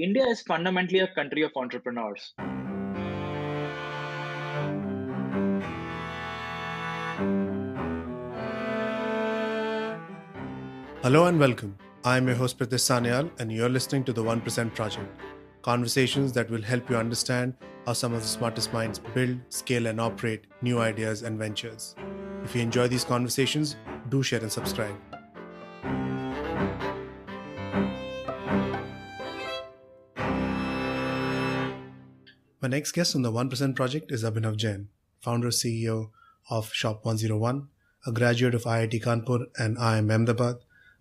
India is fundamentally a country of entrepreneurs. Hello and welcome. I'm your host Pritish Sanyal, and you're listening to the 1% Project. Conversations that will help you understand how some of the smartest minds build, scale, and operate new ideas and ventures. If you enjoy these conversations, do share and subscribe. My next guest on the 1% Project is Abhinav Jain, founder CEO of Shop101, a graduate of IIT Kanpur and IIM Ahmedabad.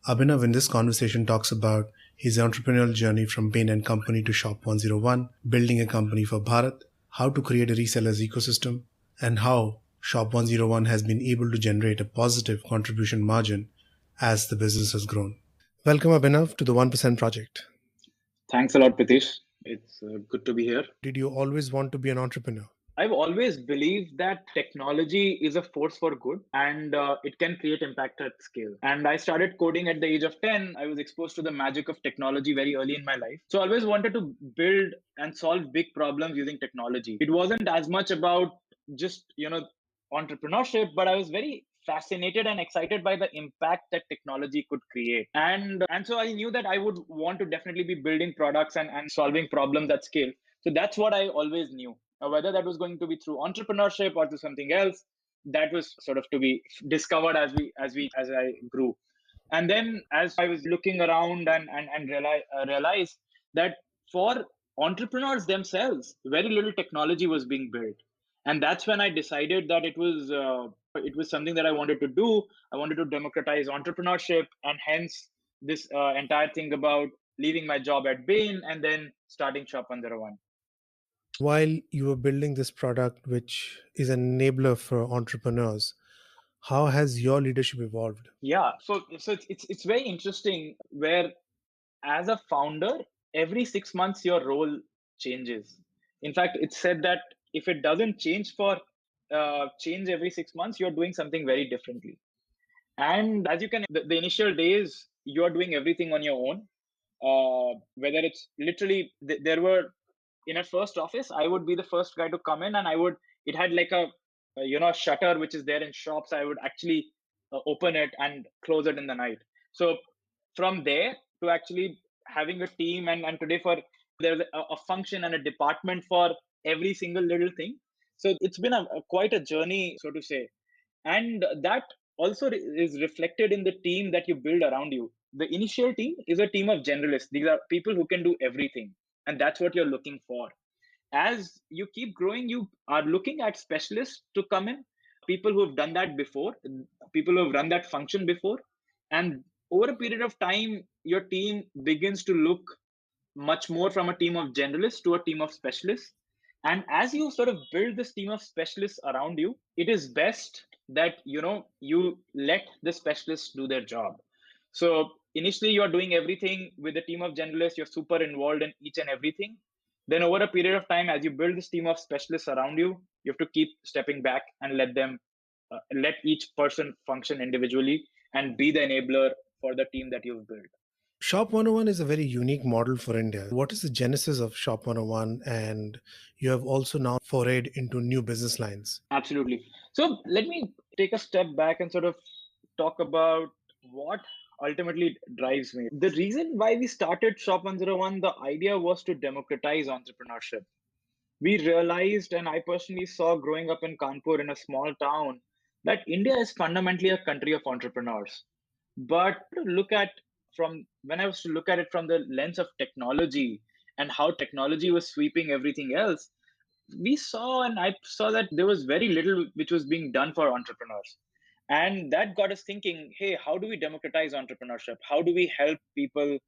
Abhinav in this conversation talks about his entrepreneurial journey from Bain Company to Shop101, building a company for Bharat, how to create a reseller's ecosystem, and how Shop101 has been able to generate a positive contribution margin as the business has grown. Welcome, Abhinav, to the 1% Project. Thanks a lot, Pritish. It's good to be here. Did you always want to be an entrepreneur? I've always believed that technology is a force for good and it can create impact at scale. And I started coding at the age of 10. I was exposed to the magic of technology very early in my life. So I always wanted to build and solve big problems using technology. It wasn't as much about just, entrepreneurship, but I was very fascinated and excited by the impact that technology could create. And so I knew that I would want to definitely be building products and solving problems at scale. So that's what I always knew. Whether that was going to be through entrepreneurship or to something else, that was sort of to be discovered as I grew. And then as I was looking around and realized that for entrepreneurs themselves, very little technology was being built. And that's when I decided that it was something that I wanted to do. I wanted to democratize entrepreneurship, and hence this entire thing about leaving my job at Bain and then starting Shop101. While you were building this product, which is an enabler for entrepreneurs, how has your leadership evolved? Yeah, so it's very interesting where as a founder, every 6 months your role changes. In fact, it's said that if it doesn't change every 6 months, you're doing something very differently. And as you can, the initial days you're doing everything on your own. Whether it's literally there were in a first office, I would be the first guy to come in, and it had like a shutter which is there in shops. I would actually open it and close it in the night. So from there to actually having a team, and today for there's a function and a department for every single little thing. So it's been quite a journey, so to say. And that also is reflected in the team that you build around you. The initial team is a team of generalists. These are people who can do everything, and that's what you're looking for. As you keep growing, you are looking at specialists to come in, people who have done that before, people who have run that function before. And over a period of time, your team begins to look much more from a team of generalists to a team of specialists. And as you sort of build this team of specialists around you, it is best that you let the specialists do their job. So initially you're doing everything with a team of generalists, you're super involved in each and everything. Then over a period of time, as you build this team of specialists around you, you have to keep stepping back and let each person function individually and be the enabler for the team that you've built. Shop 101 is a very unique model for India. What is the genesis of Shop 101? And you have also now forayed into new business lines. Absolutely. So let me take a step back and sort of talk about what ultimately drives me. The reason why we started Shop101, the idea was to democratize entrepreneurship. We realized, and I personally saw growing up in Kanpur in a small town, that India is fundamentally a country of entrepreneurs. But to look at from when I was to look at it from the lens of technology and how technology was sweeping everything else, we saw and I saw that there was very little which was being done for entrepreneurs. And that got us thinking, hey, how do we democratize entrepreneurship? How do we help people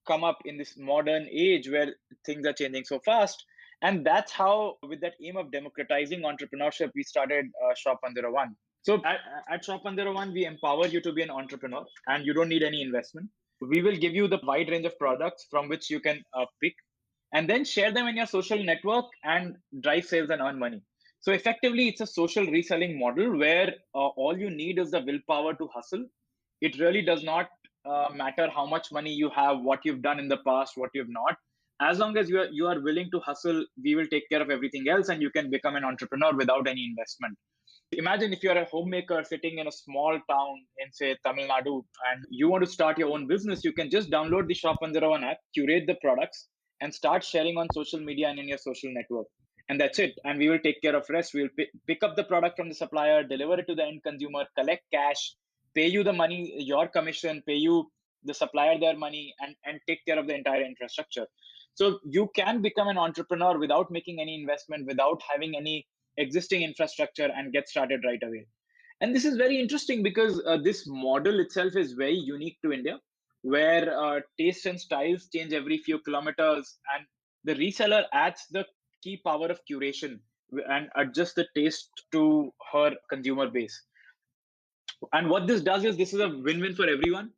come up in this modern age where things are changing so fast? And that's how, with that aim of democratizing entrepreneurship, we started Shop101. So at Shop101, we empower you to be an entrepreneur and you don't need any investment. We will give you the wide range of products from which you can pick and then share them in your social network and drive sales and earn money. So effectively, it's a social reselling model where all you need is the willpower to hustle. It really does not matter how much money you have, what you've done in the past, what you've not. As long as you are willing to hustle, we will take care of everything else, and you can become an entrepreneur without any investment. Imagine if you're a homemaker sitting in a small town in, say, Tamil Nadu, and you want to start your own business. You can just download the Shop 101 app, curate the products, and start sharing on social media and in your social network. And that's it. And we will take care of rest. We'll pick up the product from the supplier, deliver it to the end consumer, collect cash, pay you the money, your commission, pay you the supplier their money, and take care of the entire infrastructure. So you can become an entrepreneur without making any investment, without having any existing infrastructure, and get started right away. And this is very interesting because this model itself is very unique to India, where tastes and styles change every few kilometers, and the reseller adds the key power of curation and adjusts the taste to her consumer base. And what this does is this is a win-win for everyone.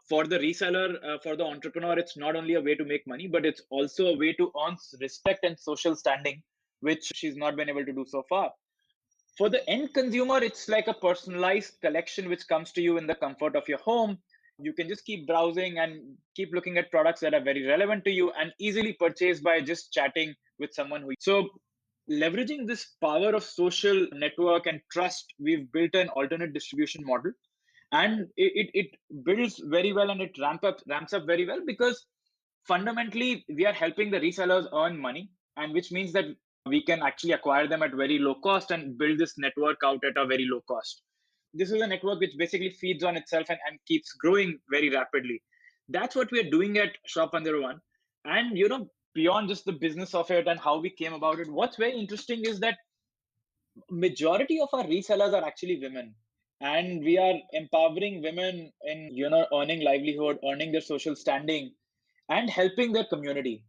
For the reseller, for the entrepreneur, it's not only a way to make money, but it's also a way to earn respect and social standing, which she's not been able to do so far. For the end consumer, it's like a personalized collection which comes to you in the comfort of your home. You can just keep browsing and keep looking at products that are very relevant to you and easily purchased by just chatting with someone who. So, leveraging this power of social network and trust, we've built an alternate distribution model, and it builds very well, and it ramps up very well, because fundamentally we are helping the resellers earn money, and which means that we can actually acquire them at very low cost and build this network out at a very low cost. This is a network which basically feeds on itself and keeps growing very rapidly. That's what we are doing at Shop 101. And beyond just the business of it and how we came about it, what's very interesting is that majority of our resellers are actually women, and we are empowering women in earning livelihood, earning their social standing, and helping their community.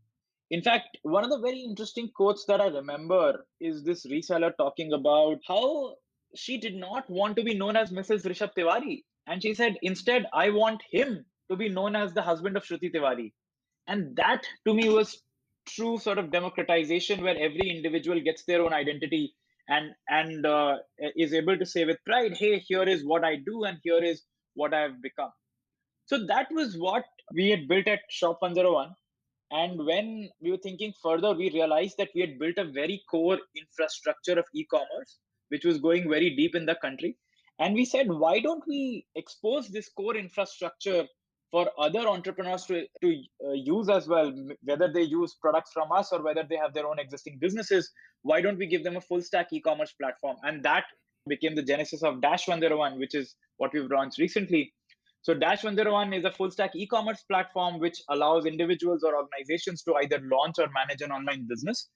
In fact, one of the very interesting quotes that I remember is this reseller talking about how she did not want to be known as Mrs. Rishabh Tiwari, and she said, instead, I want him to be known as the husband of Shruti Tiwari. And that to me was true sort of democratization, where every individual gets their own identity, and is able to say with pride, hey, here is what I do and here is what I've become. So that was what we had built at Shop 101. And when we were thinking further, we realized that we had built a very core infrastructure of e-commerce, which was going very deep in the country. And we said, why don't we expose this core infrastructure for other entrepreneurs to use as well, whether they use products from us or whether they have their own existing businesses? Why don't we give them a full stack e-commerce platform? And that became the genesis of Dash 101, which is what we've launched recently. So Dash 101 is a full stack e-commerce platform which allows individuals or organizations to either launch or manage an online business.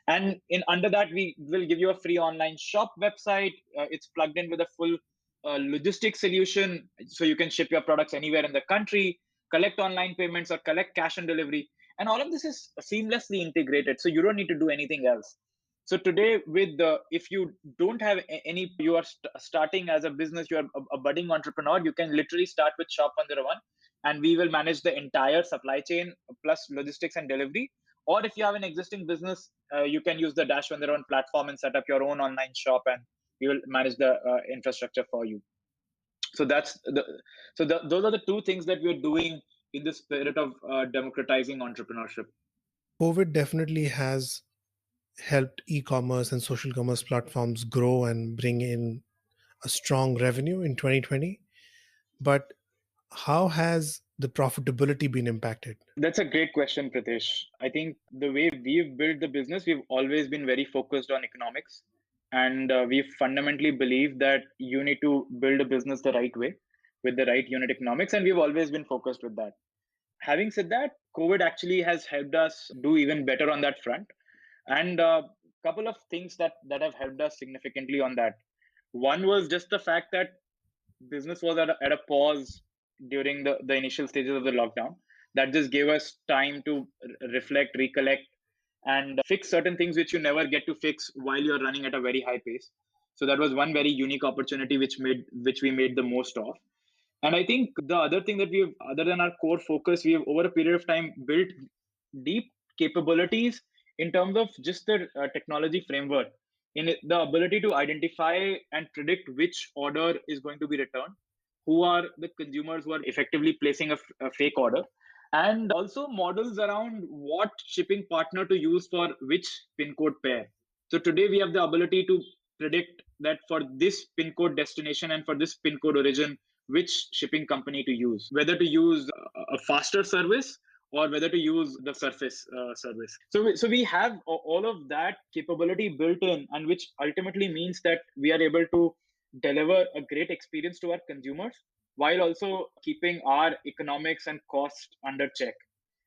And in under that, we will give you a free online shop website. It's plugged in with a full logistics solution, so you can ship your products anywhere in the country, collect online payments, or collect cash on delivery. And all of this is seamlessly integrated, so you don't need to do anything else. So today, with the if you don't have any, you are starting as a business, you are a budding entrepreneur, you can literally start with Shop 101, and we will manage the entire supply chain plus logistics and delivery. Or if you have an existing business, you can use the Dash 101 platform and set up your own online shop, and we will manage the infrastructure for you. So those are the two things that we're doing in the spirit of democratizing entrepreneurship. COVID definitely has helped e-commerce and social commerce platforms grow and bring in a strong revenue in 2020. But how has the profitability been impacted? That's a great question, Pritish. I think the way we've built the business, we've always been very focused on economics. And we fundamentally believe that you need to build a business the right way with the right unit economics. And we've always been focused with that. Having said that, COVID actually has helped us do even better on that front. And a couple of things that have helped us significantly on that. One was just the fact that business was at a pause during the initial stages of the lockdown. That just gave us time to reflect, recollect, and fix certain things which you never get to fix while you're running at a very high pace. So that was one very unique opportunity which we made the most of. And I think the other thing that we've, other than our core focus, we have over a period of time built deep capabilities in terms of just the technology framework, in the ability to identify and predict which order is going to be returned, who are the consumers who are effectively placing a fake order, and also models around what shipping partner to use for which pin code pair. So today we have the ability to predict that for this pin code destination and for this pin code origin, which shipping company to use, whether to use a faster service or whether to use the surface service. So we have all of that capability built in, and which ultimately means that we are able to deliver a great experience to our consumers while also keeping our economics and cost under check.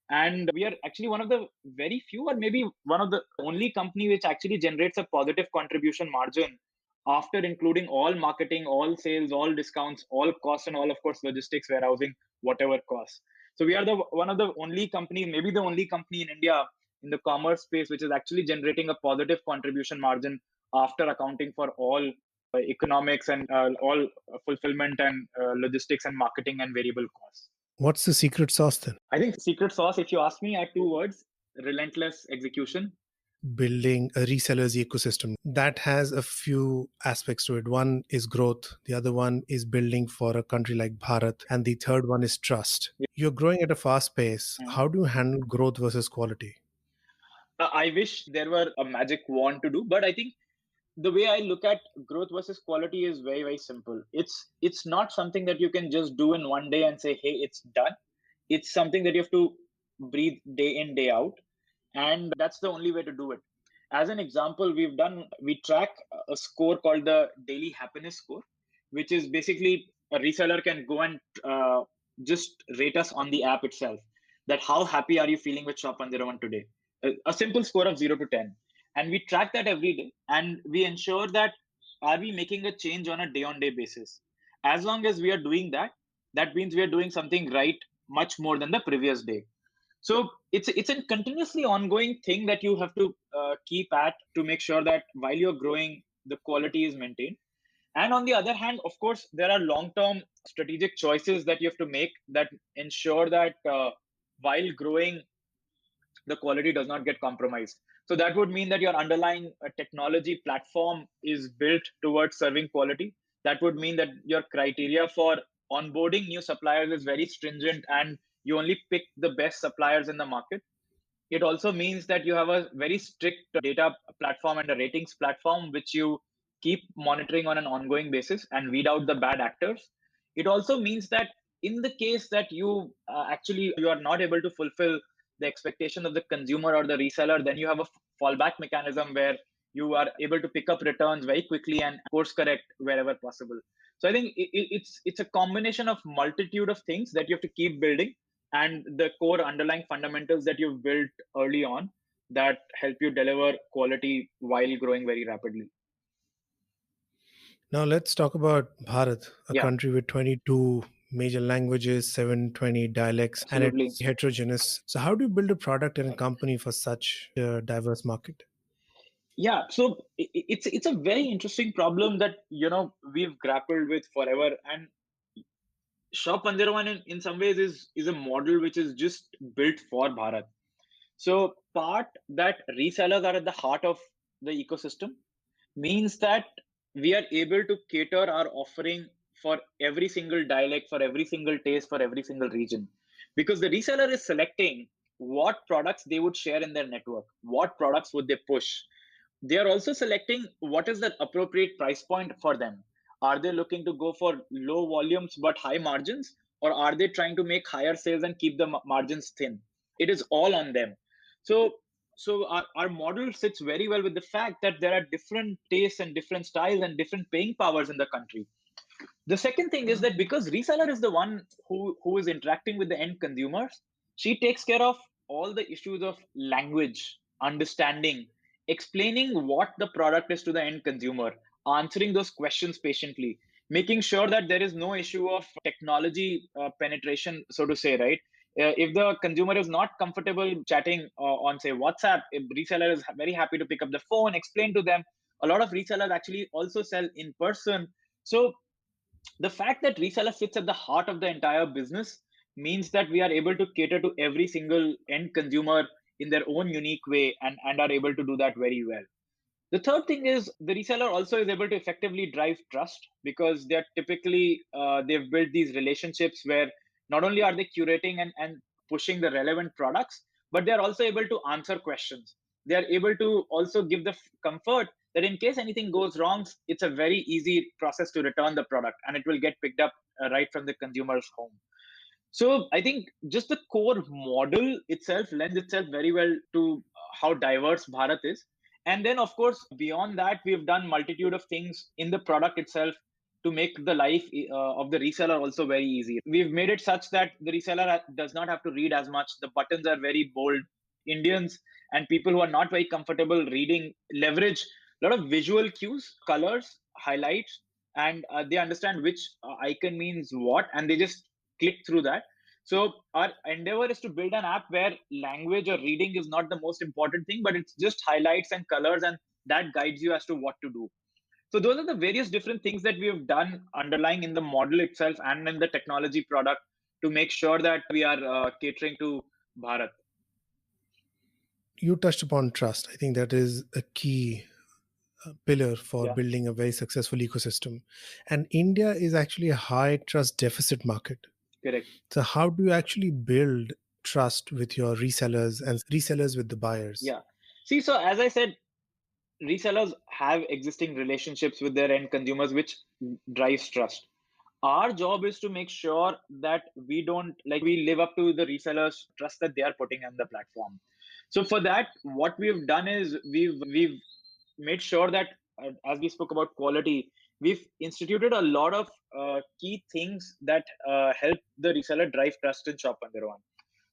And we are actually one of the very few, or maybe one of the only company which actually generates a positive contribution margin after including all marketing, all sales, all discounts, all costs, and all, of course, logistics, warehousing, whatever costs. So we are the one of the only company, maybe the only company in India in the commerce space which is actually generating a positive contribution margin after accounting for all economics and all fulfillment and logistics and marketing and variable costs. What's the secret sauce then? I think secret sauce, if you ask me, are two words: relentless execution. Building a reseller's ecosystem that has a few aspects to it. One is growth, the other one is building for a country like Bharat, and the third one is trust. You're growing at a fast pace. How do you handle growth versus quality? I wish there were a magic wand to do, but I think the way I look at growth versus quality is very, very simple. It's not something that you can just do in one day and say, hey, it's done. It's something that you have to breathe day in, day out. And that's the only way to do it. As an example, we track a score called the daily happiness score, which is basically a reseller can go and just rate us on the app itself, that how happy are you feeling with Shop 101 today? A simple score of 0 to 10. And we track that every day, and we ensure that are we making a change on a day on day basis. As long as we are doing that, that means we are doing something right much more than the previous day. So it's a continuously ongoing thing that you have to keep at to make sure that while you're growing, the quality is maintained. And on the other hand, of course, there are long term strategic choices that you have to make that ensure that while growing, the quality does not get compromised. So that would mean that your underlying technology platform is built towards serving quality. That would mean that your criteria for onboarding new suppliers is very stringent, and you only pick the best suppliers in the market. It also means that you have a very strict data platform and a ratings platform, which you keep monitoring on an ongoing basis and weed out the bad actors. It also means that in the case that you actually you are not able to fulfill the expectation of the consumer or the reseller, then you have a fallback mechanism where you are able to pick up returns very quickly and course correct wherever possible. So I think it's a combination of multitude of things that you have to keep building, and the core underlying fundamentals that you've built early on that help you deliver quality while growing very rapidly. Now let's talk about Bharat, a Yeah, country with 22 major languages, 720 dialects, and absolutely. it's heterogeneous. So how do you build a product and a company for such a diverse market? Yeah, so it's a very interesting problem that we've grappled with forever. And Shop 101 in some ways is a model which is just built for Bharat. So part that resellers are at the heart of the ecosystem means that we are able to cater our offering for every single dialect, for every single taste, for every single region. Because the reseller is selecting what products they would share in their network, what products would they push. They are also selecting what is the appropriate price point for them. Are they looking to go for low volumes but high margins, or are they trying to make higher sales and keep the margins thin? It is all on them. So our model sits very well with the fact that there are different tastes and different styles and different paying powers in the country. The second thing is that because reseller is the one who is interacting with the end consumers, she takes care of all the issues of language, understanding, explaining what the product is to the end consumer, answering those questions patiently, making sure that there is no issue of technology penetration, so to say, right? If the consumer is not comfortable chatting on, say, WhatsApp, a reseller is very happy to pick up the phone, explain to them. A lot of resellers actually also sell in person. So the fact that reseller sits at the heart of the entire business means that we are able to cater to every single end consumer in their own unique way, and are able to do that very well. The third thing is the reseller also is able to effectively drive trust, because they're typically they've built these relationships where not only are they curating and pushing the relevant products, but they're also able to answer questions. They're able to also give the comfort that in case anything goes wrong, it's a very easy process to return the product and it will get picked up right from the consumer's home. So I think just the core model itself lends itself very well to how diverse Bharat is. And then, of course, beyond that, we've done multitude of things in the product itself to make the life of the reseller also very easy. We've made it such that the reseller does not have to read as much. The buttons are very bold. Indians and people who are not very comfortable reading leverage a lot of visual cues, colors, highlights, and they understand which icon means what, and they just click through that. So our endeavor is to build an app where language or reading is not the most important thing, but it's just highlights and colors, and that guides you as to what to do. So those are the various different things that we have done underlying in the model itself and in the technology product to make sure that we are catering to Bharat. You touched upon trust. I think that is a key pillar for Yeah, building a very successful ecosystem. And India is actually a high trust deficit market. correct. So, how do you actually build trust with your resellers and resellers with the buyers? Yeah. See, so as I said, resellers have existing relationships with their end consumers, which drives trust. Our job is to make sure that we don't like we live up to the resellers trust that they are putting on the platform. So for that, what we've done is we've made sure that as we spoke about quality, we've instituted a lot of key things that help the reseller drive trust in Shop 101.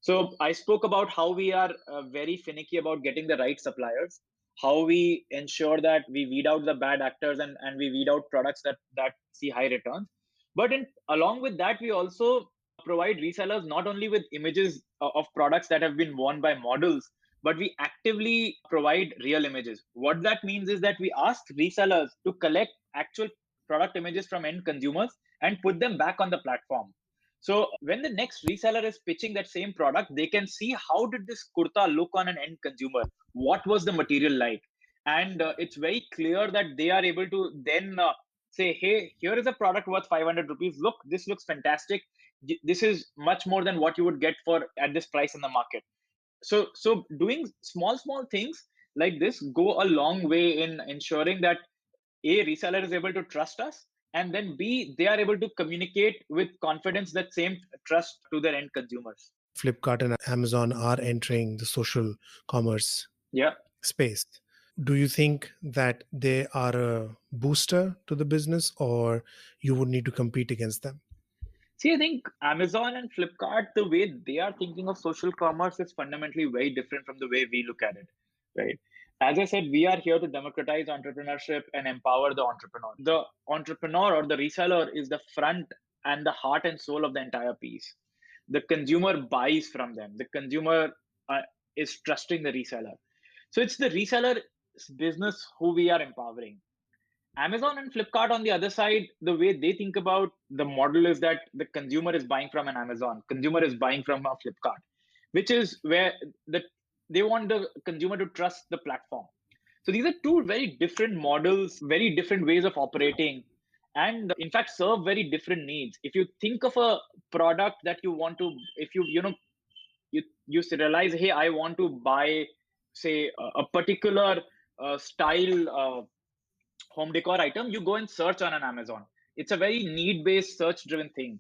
So I spoke about how we are very finicky about getting the right suppliers, how we ensure that we weed out the bad actors and we weed out products that see high returns. But along with that, we also provide resellers not only with images of products that have been worn by models, but we actively provide real images. What that means is that we ask resellers to collect actual product images from end consumers and put them back on the platform. So when the next reseller is pitching that same product, they can see how did this kurta look on an end consumer? What was the material like? And it's very clear that they are able to then say, hey, here is a product worth 500 rupees. Look, this looks fantastic. This is much more than what you would get for at this price in the market. So doing small things like this go a long way in ensuring that a reseller is able to trust us, and then b they are able to communicate with confidence that same trust to their end consumers. Flipkart and Amazon are entering the social commerce Yeah. space. Do you think that they are a booster to the business or you would need to compete against them? See, I think Amazon and Flipkart, the way they are thinking of social commerce is fundamentally very different from the way we look at it, right? As I said, we are here to democratize entrepreneurship and empower the entrepreneur. The entrepreneur or the reseller is the front and the heart and soul of the entire piece. The consumer buys from them. The consumer is trusting the reseller. So it's the reseller's business who we are empowering. Amazon and Flipkart, on the other side, the way they think about the model is that the consumer is buying from an Amazon, consumer is buying from a Flipkart, which is where they want the consumer to trust the platform. So these are two very different models, very different ways of operating, and in fact serve very different needs. If you think of a product that you want to, if you realize, hey, I want to buy, say, a particular style. Home decor item, you go and search on an Amazon. It's a very need based, search driven thing.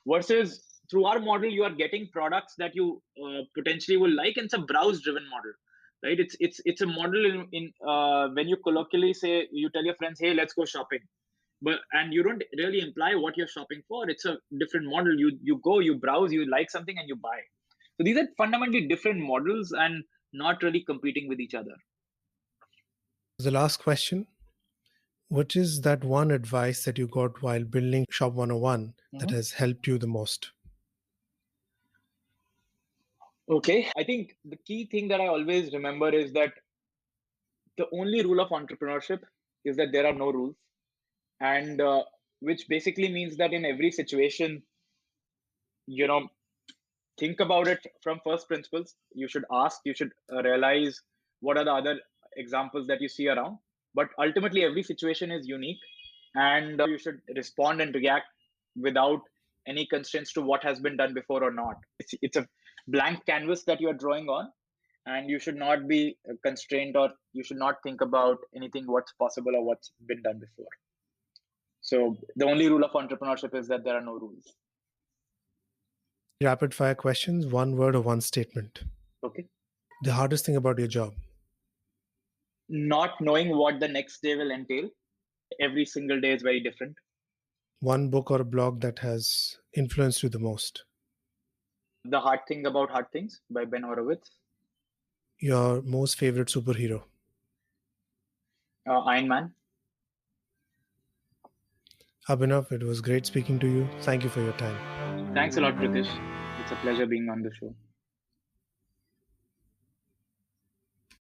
Versus through our model, you are getting products that you potentially will like, and it's a browse driven model, right? It's a model in when you colloquially say, you tell your friends, hey, let's go shopping, but and you don't really imply what you're shopping for. It's a different model. You go, you browse, you like something, and you buy. So these are fundamentally different models and not really competing with each other. The last question: what is that one advice that you got while building Shop 101 that Mhm. has helped you the most? Okay, I think the key thing that I always remember is that the only rule of entrepreneurship is that there are no rules, and which basically means that in every situation, you know, think about it from first principles. You should ask, you should realize what are the other examples that you see around. But ultimately, every situation is unique, and you should respond and react without any constraints to what has been done before or not. It's a blank canvas that you're drawing on, and you should not be constrained, or you should not think about anything what's possible or what's been done before. So the only rule of entrepreneurship is that there are no rules. Rapid fire questions, one word or one statement. Okay. The hardest thing about your job. Not knowing what the next day will entail. Every single day is very different. One book or a blog that has influenced you the most. The Hard Thing About Hard Things by Ben Horowitz. Your most favorite superhero. Iron Man. Abhinav, it was great speaking to you. Thank you for your time. Thanks a lot, Pritish. It's a pleasure being on the show.